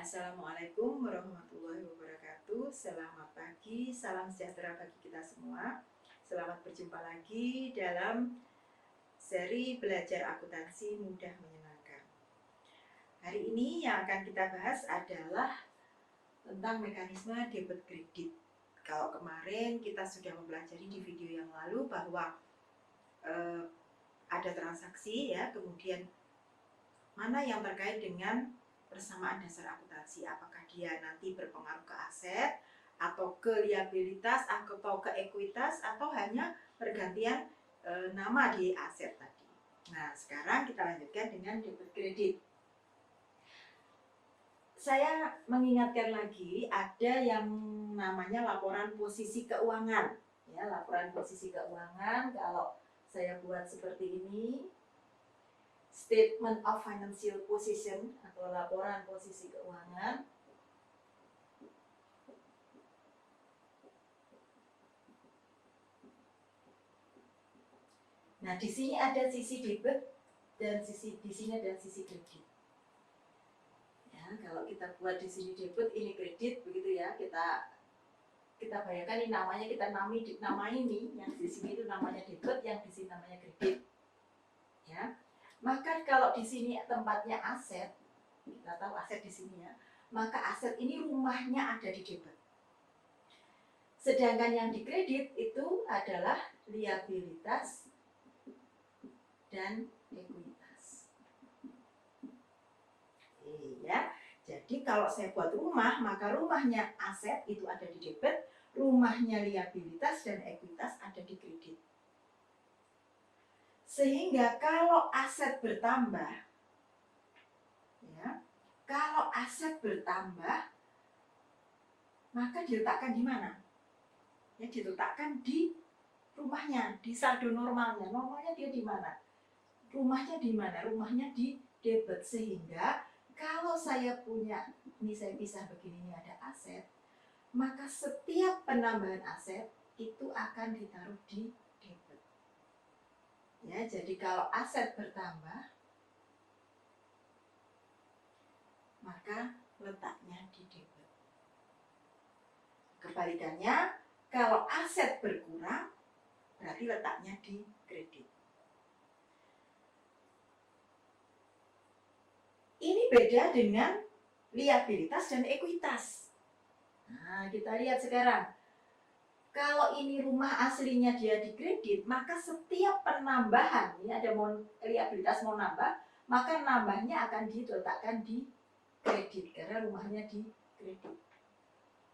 Assalamualaikum warahmatullahi wabarakatuh. Selamat pagi, salam sejahtera bagi kita semua. Selamat berjumpa lagi dalam seri belajar akuntansi mudah menyenangkan. Hari ini yang akan kita bahas adalah tentang mekanisme debit kredit. Kalau kemarin kita sudah mempelajari di video yang lalu bahwa ada transaksi ya, kemudian mana yang terkait dengan persamaan dasar akuntansi, apakah dia nanti berpengaruh ke aset atau ke liabilitas atau ke ekuitas atau hanya pergantian nama di aset tadi. Nah, sekarang kita lanjutkan dengan debit kredit. Saya mengingatkan lagi ada yang namanya laporan posisi keuangan. Ya, laporan posisi keuangan kalau saya buat seperti ini, Statement of Financial Position atau laporan posisi keuangan. Nah, di sini ada sisi debit dan di sini ada sisi kredit. Ya, kalau kita buat di sini debit, ini kredit, begitu ya. Kita bayangkan ini namanya, kita nama ini yang di sini itu namanya debit, yang di sini namanya kredit. Ya. Maka kalau di sini tempatnya aset, kita tahu aset di sini ya, maka aset ini rumahnya ada di debit. Sedangkan yang di kredit itu adalah liabilitas dan ekuitas. Iya, jadi kalau saya buat rumah, maka rumahnya aset itu ada di debit, rumahnya liabilitas dan ekuitas ada di kredit. Sehingga kalau aset bertambah, ya, kalau aset bertambah, maka diletakkan di mana? Ya, diletakkan di rumahnya, di saldo normalnya. Normalnya dia di mana? Rumahnya di mana? Rumahnya di debit. Sehingga kalau saya punya, ini saya pisah begini, ini ada aset, maka setiap penambahan aset itu akan ditaruh di debit. Ya, jadi kalau aset bertambah, maka letaknya di debit. Kebalikannya, kalau aset berkurang, berarti letaknya di kredit. Ini beda dengan liabilitas dan ekuitas. Nah, kita lihat sekarang. Kalau ini rumah aslinya dia di kredit, maka setiap penambahan, ini ada liabilitas mau nambah, maka nambahnya akan diletakkan di kredit karena rumahnya di kredit.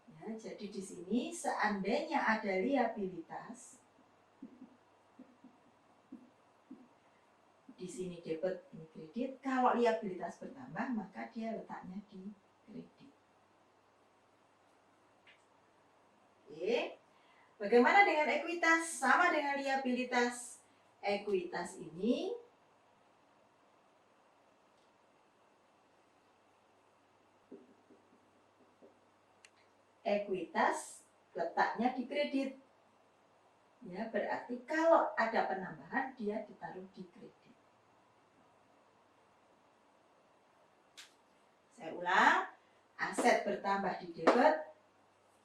Ya, jadi di sini seandainya ada liabilitas, di sini debit, ini kredit. Kalau liabilitas bertambah, maka dia letaknya di kredit. Oke. Bagaimana dengan ekuitas? Sama dengan liabilitas. Ekuitas ini letaknya di kredit. Ya, berarti kalau ada penambahan dia ditaruh di kredit. Saya ulang, aset bertambah di debit,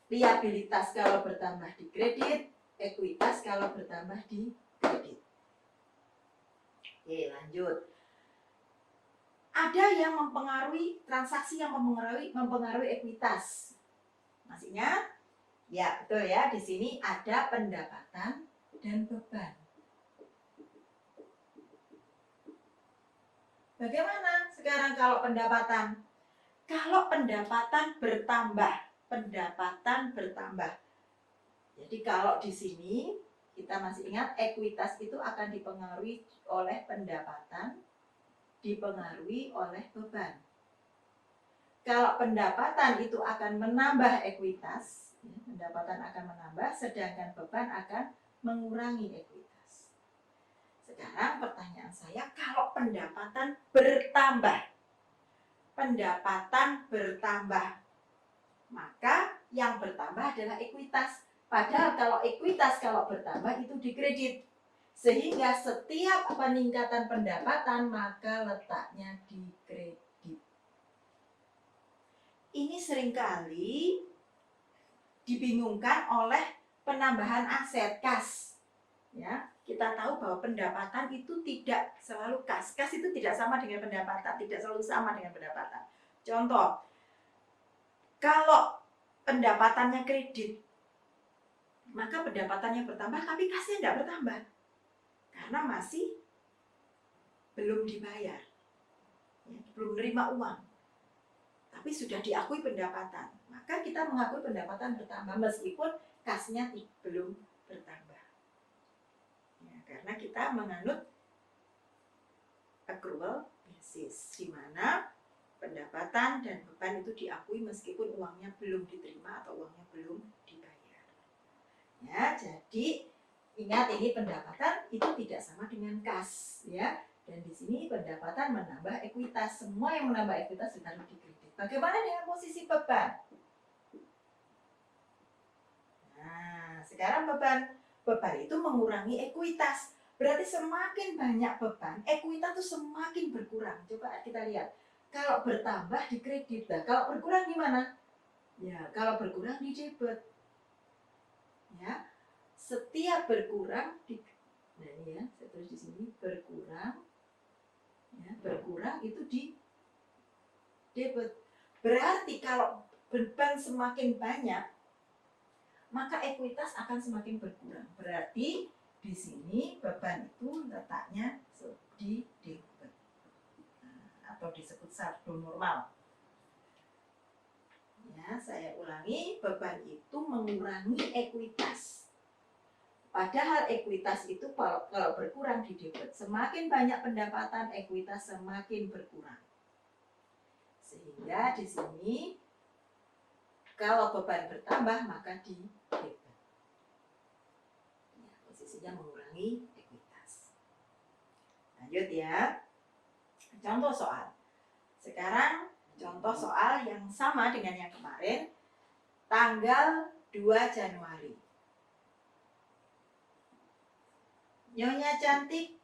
liabilitas kalau bertambah di kredit, ekuitas kalau bertambah di kredit. Oke, lanjut. Ada yang mempengaruhi transaksi yang mempengaruhi ekuitas. Masih ingat? Ya, betul ya. Di sini ada pendapatan dan beban. Bagaimana sekarang kalau pendapatan? Kalau pendapatan bertambah, Jadi kalau di sini kita masih ingat ekuitas itu akan dipengaruhi oleh pendapatan, dipengaruhi oleh beban. Kalau pendapatan itu akan menambah ekuitas, ya, pendapatan akan menambah, sedangkan beban akan mengurangi ekuitas. Sekarang pertanyaan saya, kalau pendapatan bertambah, maka yang bertambah adalah ekuitas. Padahal kalau ekuitas kalau bertambah itu di kredit. Sehingga setiap peningkatan pendapatan maka letaknya di kredit. ini seringkali dibingungkan oleh penambahan aset kas. Ya, kita tahu bahwa pendapatan itu tidak selalu kas. Kas itu tidak sama dengan pendapatan, tidak selalu sama dengan pendapatan. Contoh, kalau pendapatannya kredit, maka pendapatannya bertambah tapi kasnya tidak bertambah. Karena masih belum dibayar. Ya, belum menerima uang. Tapi sudah diakui pendapatan. Maka kita mengakui pendapatan bertambah meskipun kasnya belum bertambah. Ya, karena kita menganut accrual basis, di mana pendapatan dan beban itu diakui meskipun uangnya belum diterima atau uangnya belum dibayar. Ya, jadi ingat ini pendapatan itu tidak sama dengan kas, ya. Dan di sini pendapatan menambah ekuitas. Semua yang menambah ekuitas ditaruh di kredit. Bagaimana dengan posisi beban? Nah, sekarang beban itu mengurangi ekuitas. Berarti semakin banyak beban, ekuitas itu semakin berkurang. Coba kita lihat. Kalau bertambah di kredit, nah, kalau berkurang di mana? Ya, kalau berkurang di debit. Ya, setiap berkurang di, nah ini ya, saya tulis di sini berkurang. Ya, berkurang itu di debit. Berarti kalau beban semakin banyak, maka ekuitas akan semakin berkurang. Berarti di sini beban itu letaknya di debit, atau disebut saldo normal. Ya, saya ulangi, beban itu mengurangi ekuitas. Padahal ekuitas itu kalau berkurang di debit, semakin banyak pendapatan, ekuitas semakin berkurang. Sehingga di sini kalau beban bertambah maka di debit. Ya, posisinya mengurangi ekuitas. Lanjut ya. Contoh soal. Sekarang contoh soal yang sama dengan yang kemarin. Tanggal 2 Januari. Nyonya Cantik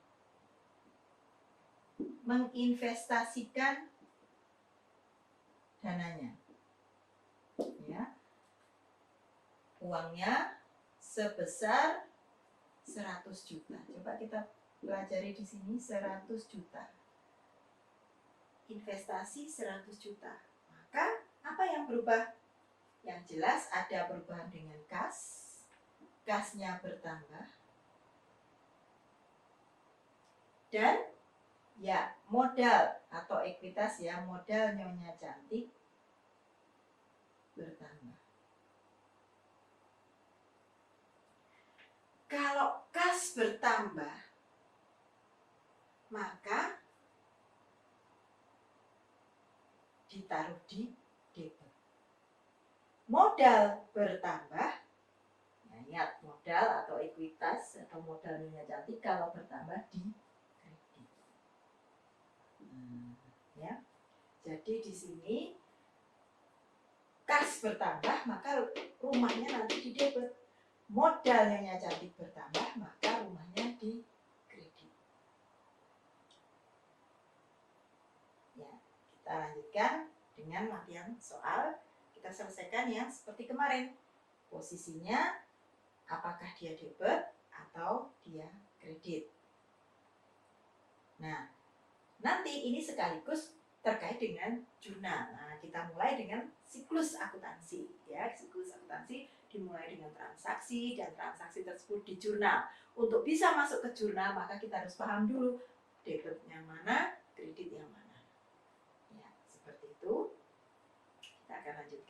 menginvestasikan dananya. Ya. Uangnya sebesar 100 juta. Coba kita pelajari di sini 100 juta. Investasi 100 juta. Maka apa yang berubah? Yang jelas ada perubahan dengan kas. Kasnya bertambah. Dan ya modal atau ekuitas ya, modal Nyonya Cantik bertambah. Kalau kas bertambah, maka ditaruh di debit. Modal bertambah, nah ingat modal atau ekuitas atau modal Nyonya Cantik kalau bertambah di kredit. Ya, jadi di sini kas bertambah maka rumahnya nanti di debit. Modal Nyonya Cantik bertambah maka rumahnya di kredit. Ya, kita lanjutkan dengan latihan soal. Kita selesaikan yang seperti kemarin. Posisinya apakah dia debit atau dia kredit. Nah, nanti ini sekaligus terkait dengan jurnal. Nah, kita mulai dengan siklus akuntansi. Ya, siklus akuntansi dimulai dengan transaksi dan transaksi tersebut di jurnal. Untuk bisa masuk ke jurnal, maka kita harus paham dulu debit yang mana, kredit yang mana. Ya, seperti itu. Kita akan lanjutkan.